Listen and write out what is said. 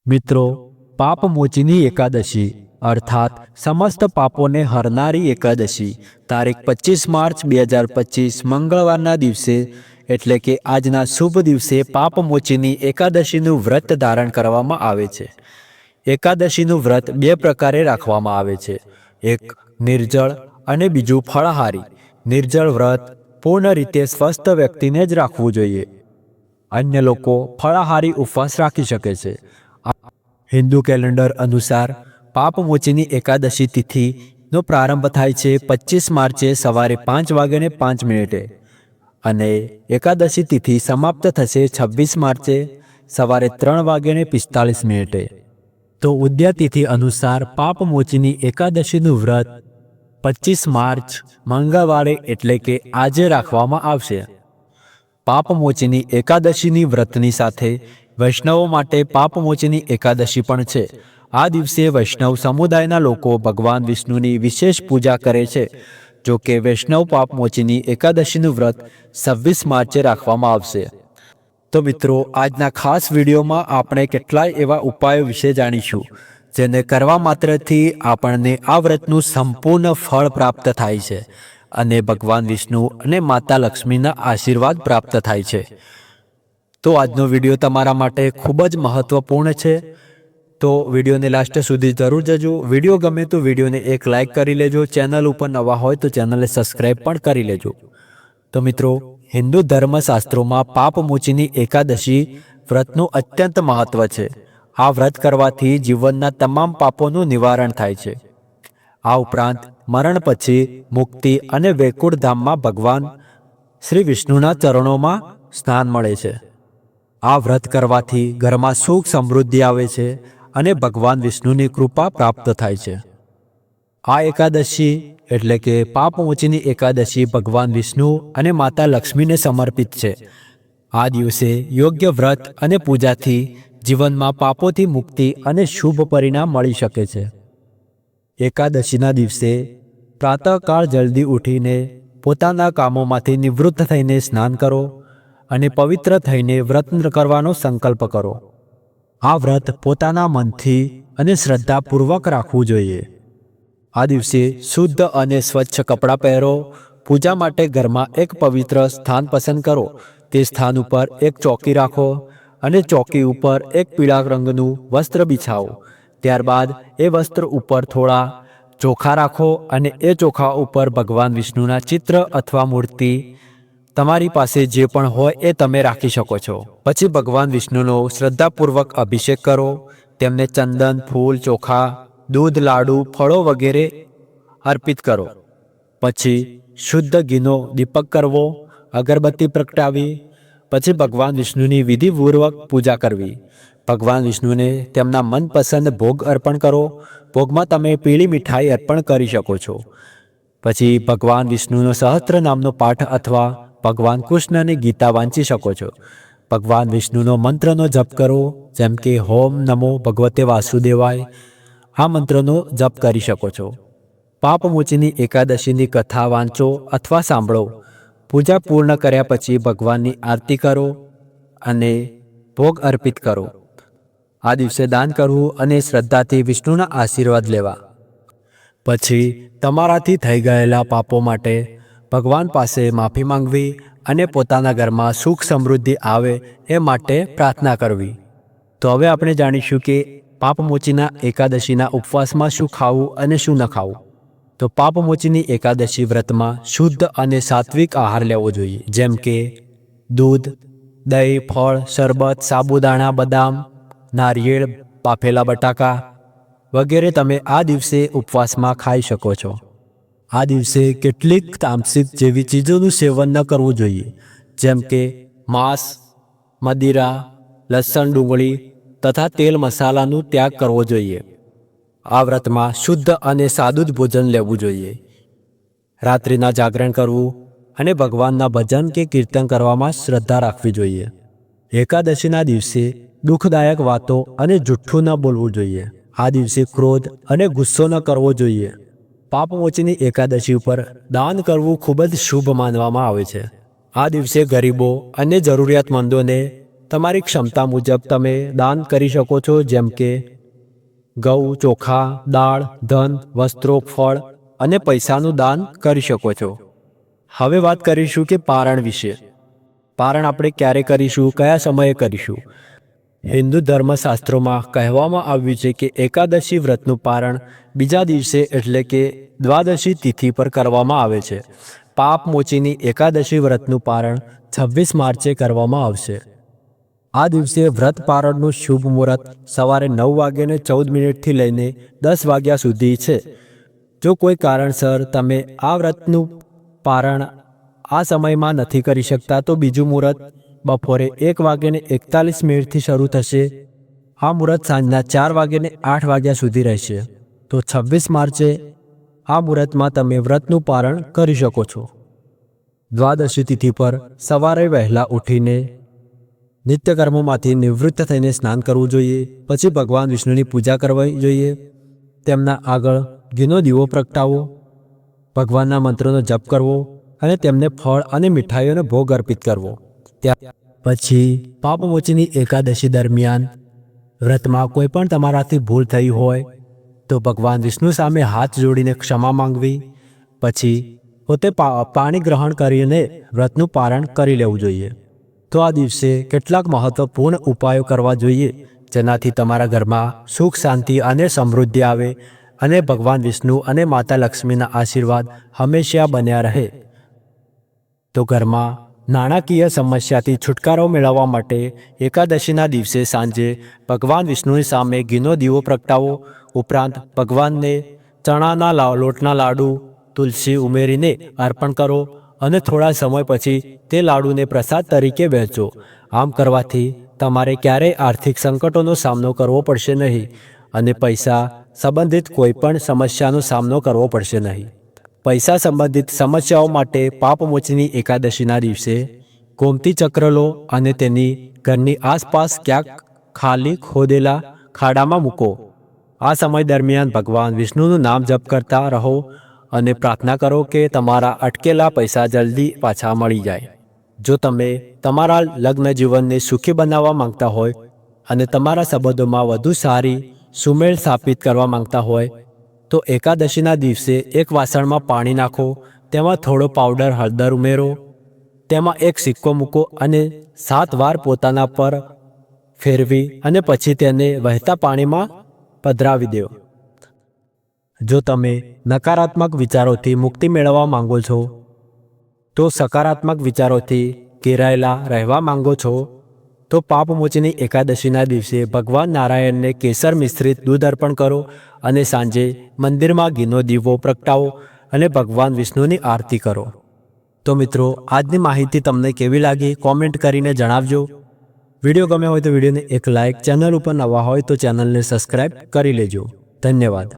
મિત્રો, પાપમોચીની એકાદશી અર્થાત સમસ્ત પાપોને હરનારી એકાદશી તારીખ 25 માર્ચ 2025 મંગળવારના દિવસે એટલે કે આજના શુભ દિવસે પાપમોચીની એકાદશીનું વ્રત ધારણ કરવામાં આવે છે। એકાદશીનું વ્રત બે પ્રકારે રાખવામાં આવે છે, એક નિર્જળ અને બીજું ફળાહારી। નિર્જળ વ્રત પૂર્ણ રીતે સ્વસ્થ વ્યક્તિને જ રાખવું જોઈએ, અન્ય લોકો ફળાહારી ઉપવાસ રાખી શકે છે। હિન્દુ કેલેન્ડર અનુસાર પાપમોચીની એકાદશી તિથિનો પ્રારંભ થાય છે 25 માર્ચે સવારે 5:05 અને એકાદશી તિથિ સમાપ્ત થશે 26 માર્ચે સવારે 3:45। તો ઉદય તિથિ અનુસાર પાપમોચીની એકાદશીનું વ્રત 25 માર્ચ મંગળવારે એટલે કે આજે રાખવામાં આવશે। પાપમોચીની એકાદશીની વ્રતની સાથે વૈષ્ણવો માટે પાપમોચીની એકાદશી પણ છે। આ દિવસે વૈષ્ણવ સમુદાયના લોકો ભગવાન વિષ્ણુની વિશેષ પૂજા કરે છે। જો કે વૈષ્ણવ પાપમોચીની એકાદશીનું વ્રત 26 માર્ચે રાખવામાં આવશે। તો મિત્રો, આજના ખાસ વિડીયોમાં આપણે કેટલાય એવા ઉપાયો વિશે જાણીશું જેને કરવા માત્રથી આપણને આ વ્રતનું સંપૂર્ણ ફળ પ્રાપ્ત થાય છે અને ભગવાન વિષ્ણુ અને માતા લક્ષ્મીના આશીર્વાદ પ્રાપ્ત થાય છે। તો આજનો વિડીયો તમારા માટે ખૂબ જ મહત્વપૂર્ણ છે, તો વિડીયોને લાસ્ટ સુધી જરૂર જજો। વિડીયો ગમે તો વિડીયોને એક લાઇક કરી લેજો, ચેનલ ઉપર નવા હોય તો ચેનલને સબસ્ક્રાઈબ પણ કરી લેજો। તો મિત્રો, હિન્દુ ધર્મશાસ્ત્રોમાં પાપમોચીની એકાદશી વ્રતનું અત્યંત મહત્વ છે। આ વ્રત કરવાથી જીવનના તમામ પાપોનું નિવારણ થાય છે। આ ઉપરાંત મરણ પછી મુક્તિ અને વૈકુંઠ ધામમાં ભગવાન શ્રી વિષ્ણુના ચરણોમાં સ્થાન મળે છે। આ વ્રત કરવાથી ઘરમાં સુખ સમૃદ્ધિ આવે છે અને ભગવાન વિષ્ણુની કૃપા પ્રાપ્ત થાય છે। આ એકાદશી એટલે કે પાપમોચીની એકાદશી ભગવાન વિષ્ણુ અને માતા લક્ષ્મીને સમર્પિત છે। આ દિવસે યોગ્ય વ્રત અને પૂજાથી જીવનમાં પાપોથી મુક્તિ અને શુભ પરિણામ મળી શકે છે। એકાદશીના દિવસે પ્રાતઃકાળ જલ્દી ઉઠીને પોતાના કામોમાંથી નિવૃત્ત થઈને સ્નાન કરો અને પવિત્ર થઈને વ્રત કરવાનો સંકલ્પ કરો। આ વ્રત પોતાના મનથી અને શ્રદ્ધાપૂર્વક રાખવું જોઈએ। આ દિવસે શુદ્ધ અને સ્વચ્છ કપડાં પહેરો। પૂજા માટે ઘરમાં એક પવિત્ર સ્થાન પસંદ કરો। તે સ્થાન ઉપર એક ચોકી રાખો અને ચોકી ઉપર એક પીળા રંગનું વસ્ત્ર બિછાવો। ત્યારબાદ એ વસ્ત્ર ઉપર થોડા ચોખા રાખો અને એ ચોખા ઉપર ભગવાન વિષ્ણુના ચિત્ર અથવા મૂર્તિ તમારી પાસે જે પણ હોય એ તમે રાખી શકો છો। પછી ભગવાન વિષ્ણુનો શ્રદ્ધાપૂર્વક અભિષેક કરો। તેમને ચંદન, ફૂલ, ચોખા, દૂધ, લાડુ, ફળો વગેરે અર્પિત કરો। પછી શુદ્ધ ઘીનો દીપક કરવો, અગરબત્તી પ્રગટાવી, પછી ભગવાન વિષ્ણુની વિધિપૂર્વક પૂજા કરવી। ભગવાન વિષ્ણુને તેમના મનપસંદ ભોગ અર્પણ કરો। ભોગમાં તમે પીળી મીઠાઈ અર્પણ કરી શકો છો। પછી ભગવાન વિષ્ણુનો સહસ્ત્ર નામનો પાઠ અથવા ભગવાન કૃષ્ણની ગીતા વાંચી શકો છો। ભગવાન વિષ્ણુનો મંત્રનો જપ કરો, જેમ કે ઓમ નમો ભગવતે વાસુદેવાય। આ મંત્રનો જપ કરી શકો છો। પાપમોચીની એકાદશીની કથા વાંચો અથવા સાંભળો। પૂજા પૂર્ણ કર્યા પછી ભગવાનની આરતી કરો અને ભોગ અર્પિત કરો। આ દિવસે દાન કરવું અને શ્રદ્ધાથી વિષ્ણુના આશીર્વાદ લેવા। પછી તમારાથી થઈ ગયેલા પાપો માટે ભગવાન પાસે માફી માંગવી અને પોતાના ઘરમાં સુખ સમૃદ્ધિ આવે એ માટે પ્રાર્થના કરવી। તો હવે આપણે જાણીશું કે પાપમોચીના એકાદશીના ઉપવાસમાં શું ખાવું અને શું ન ખાવું। તો પાપમોચીની એકાદશી વ્રતમાં શુદ્ધ અને સાત્વિક આહાર લેવો જોઈએ, જેમ કે દૂધ, દહીં, ફળ, શરબત, સાબુદાણા, બદામ, નારિયેળ, બાફેલા બટાકા વગેરે તમે આ દિવસે ઉપવાસમાં ખાઈ શકો છો। આ દિવસે કેટલીક તામસિક જેવી ચીજોનું સેવન ન કરવું જોઈએ, જેમ કે માંસ, મદિરા, લસણ, ડુંગળી તથા તેલ મસાલાનું ત્યાગ કરવો જોઈએ। આ વ્રતમાં શુદ્ધ અને સાદું જ ભોજન લેવું જોઈએ। રાત્રિના જાગરણ કરવું અને ભગવાનના ભજન કે કીર્તન કરવામાં શ્રદ્ધા રાખવી જોઈએ। એકાદશીના દિવસે દુઃખદાયક વાતો અને જૂઠ્ઠું ન બોલવું જોઈએ। આ દિવસે ક્રોધ અને ગુસ્સો ન કરવો જોઈએ। પાપમોચીની એકાદશી ઉપર દાન કરવું ખૂબ જ શુભ માનવામાં આવે છે। આ દિવસે ગરીબો અને જરૂરિયાતમંદોને તમારી ક્ષમતા મુજબ તમે દાન કરી શકો છો, જેમ કે ઘઉં, ચોખા, દાળ, ધન, વસ્ત્રો, ફળ અને પૈસાનું દાન કરી શકો છો. હવે વાત કરીશું કે પારણ વિશે. પારણ આપણે ક્યારે કરીશું, કયા સમયે કરીશું? હિન્દુ ધર્મશાસ્ત્રોમાં કહેવામાં આવ્યું છે કે એકાદશી વ્રતનું પારણ બીજા દિવસે એટલે કે દ્વાદશી તિથિ પર કરવામાં આવે છે. પાપ મોચીની એકાદશી વ્રતનું પારણ 26 માર્ચે કરવામાં આવશે. આ દિવસે વ્રત પારણનું શુભ મુહૂર્ત સવારે 9:14 થી લઈને 10 વાગ્યા સુધી છે. જો કોઈ કારણસર તમે આ વ્રતનું પારણ આ સમયમાં નથી કરી શકતા તો બીજું મુહૂર્ત બપોરે 1:41 થી શરૂ થશે. આ મુહૂર્ત સાંજના 4:08 વાગ્યા સુધી રહેશે. તો 26 માર્ચે આ મુહૂર્તમાં તમે વ્રતનું પારણ કરી શકો છો. દ્વાદશી તિથિ પર સવારે વહેલા ઉઠીને નિત્યકર્મોમાંથી નિવૃત્ત થઈને સ્નાન કરવું જોઈએ. પછી ભગવાન વિષ્ણુની પૂજા કરવી જોઈએ. તેમના આગળ ઘીનો દીવો પ્રગટાવો, ભગવાનના મંત્રોનો જપ કરવો અને તેમને ફળ અને મીઠાઈઓનો ભોગ અર્પિત કરવો. ત્યાર પછી પાપમોચીની એકાદશી દરમિયાન વ્રતમાં કોઈ પણ તમારાથી ભૂલ થઈ હોય તો ભગવાન વિષ્ણુ સામે હાથ જોડીને ક્ષમા માંગવી. પછી પોતે પાણી ગ્રહણ કરીને વ્રતનું પારણ કરી લેવું જોઈએ. તો આ દિવસે કેટલાક મહત્વપૂર્ણ ઉપાયો કરવા જોઈએ, જેનાથી તમારા ઘરમાં સુખ, શાંતિ અને સમૃદ્ધિ આવે અને ભગવાન વિષ્ણુ અને માતા લક્ષ્મીના આશીર્વાદ હંમેશા બન્યા રહે. તો ઘરમાં નાણાકીય સમસ્યાથી છુટકારો મેળવવા માટે એકાદશીના દિવસે સાંજે ભગવાન વિષ્ણુની સામે ઘીનો દીવો પ્રગટાવો. ઉપરાંત ભગવાનને ચણાના લોટના લાડુ, તુલસી ઉમેરીને અર્પણ કરો અને થોડા સમય પછી તે લાડુને પ્રસાદ તરીકે વહેંચો. આમ કરવાથી તમારે ક્યારેય આર્થિક સંકટોનો સામનો કરવો પડશે નહીં અને પૈસા સંબંધિત કોઈ પણ સમસ્યાનો સામનો કરવો પડશે નહીં. પૈસા સંબંધિત સમસ્યાઓ માટે પાપમોચીની એકાદશીના દિવસે ગોમતી ચક્ર લો અને તેની ઘરની આસપાસ ક્યાંક ખાલી ખોદેલા ખાડામાં મૂકો. આ સમય દરમિયાન ભગવાન વિષ્ણુનું નામ જપ કરતા રહો અને પ્રાર્થના કરો કે તમારા અટકેલા પૈસા જલ્દી પાછા મળી જાય. જો તમે તમારા લગ્ન જીવનને સુખી બનાવવા માંગતા હોય અને તમારા સંબંધોમાં વધુ સારી સુમેળ સ્થાપિત કરવા માંગતા હોય તો એકાદશીના દિવસે એક વાસણમાં પાણી નાખો, તેમાં થોડો પાવડર હળદર ઉમેરો, તેમાં એક સિક્કો મૂકો અને 7 વાર પોતાના પર ફેરવી અને પછી તેને વહેતા પાણીમાં પધરાવી દો. જો તમે નકારાત્મક વિચારોથી મુક્તિ મેળવવા માંગો છો તો સકારાત્મક વિચારોથી ઘેરાયેલા રહેવા માંગો છો તો પાપમોચીની એકાદશીના દિવસે ભગવાન નારાયણને કેસર મિશ્રિત દૂધ અર્પણ કરો અને સાંજે મંદિરમાં ઘીનો દીવો પ્રગટાવો અને ભગવાન વિષ્ણુની આરતી કરો. તો મિત્રો, આજની માહિતી તમને કેવી લાગી કોમેન્ટ કરીને જણાવજો. વિડીયો ગમ્યો હોય તો વિડીયોને એક લાઇક, ચેનલ ઉપર નવા હોય તો ચેનલને સબસ્ક્રાઈબ કરી લેજો. ધન્યવાદ.